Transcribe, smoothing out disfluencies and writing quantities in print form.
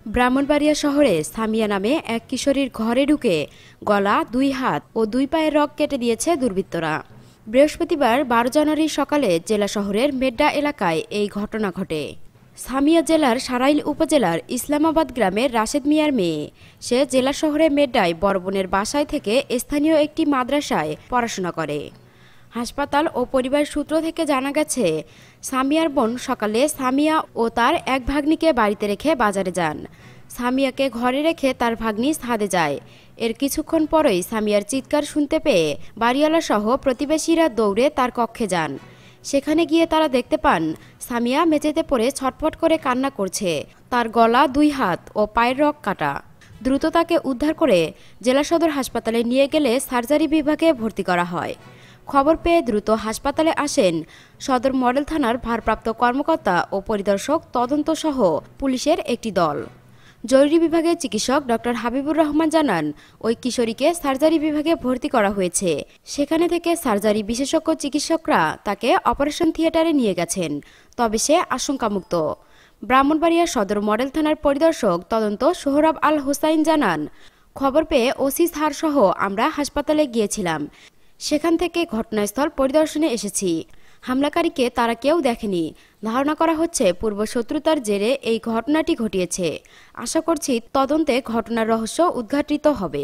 ব্রাহ্মণবাড়িয়া শহরে সামিয়া নামে এক কিশোরীর ঘরে ঢুকে গলা, 2 হাত ও 2 পায়ের রগ কেটে দিয়েছে দুর্বৃত্তরা। বৃহস্পতিবার 12 জানুয়ারি সকালে জেলা শহরের মেড্ডা এলাকায় এই ঘটনা ঘটে। সামিয়া জেলার সারাইল উপজেলার ইসলামাবাদ গ্রামের রাশেদ মিয়ার মেয়ে। সে জেলা শহরে মেড্ডায় বড় বোনের বাসায় থেকে স্থানীয় একটি মাদ্রাসায় পড়াশোনা করে। হাসপাতাল ও পরিবার সূত্র থেকে জানা গেছে, সামিয়ার বোন সকালে সামিয়া ও তার এক ভাগ্নিকে বাড়িতে রেখে বাজারে যান। সামিয়াকে ঘরে রেখে তার ভাগ্নি ছাদে যায়। এর কিছুক্ষণ পরেই সামিয়ার চিৎকার শুনতে পেয়ে বাড়িওয়ালা সহ প্রতিবেশীরা দৌড়ে তার কক্ষে যান। সেখানে গিয়ে তারা দেখতে পান সামিয়া মেঝেতে পড়ে ছটফট করে কান্না করছে। তার গলা, 2 হাত ও পায়ের রগ কাটা। দ্রুত তাকে উদ্ধার করে জেলা সদর হাসপাতালে নিয়ে গেলে সার্জারি বিভাগে ভর্তি করা হয়। খবর পেয়ে দ্রুত হাসপাতালে আসেন সদর মডেল থানার ভারপ্রাপ্ত কর্মকর্তা ও পরিদর্শক তদন্তসহ পুলিশের একটি দল। জরুরি বিভাগের চিকিৎসক ডক্টর হাবিবুর রহমান জানান, ওই কিশোরীকে সার্জারি বিভাগে ভর্তি করা হয়েছে। সেখানে থেকে সার্জারি বিশেষজ্ঞ চিকিৎসকরা তাকে অপারেশন থিয়েটারে নিয়ে গেছেন, তবে সে আশঙ্কামুক্ত। ব্রাহ্মণবাড়িয়া সদর মডেল থানার পরিদর্শক তদন্ত সোহরাব আল হোসাইন জানান, খবর পেয়ে ওসি স্যার সহ আমরা হাসপাতালে গিয়েছিলাম। সেখান থেকে ঘটনাস্থল পরিদর্শনে এসেছি। হামলাকারীকে তারা কেউ দেখেনি। ধারণা করা হচ্ছে পূর্ব শত্রুতার জেরে এই ঘটনাটি ঘটিয়েছে। আশা করছি তদন্তে ঘটনার রহস্য উদ্ঘাটিত হবে।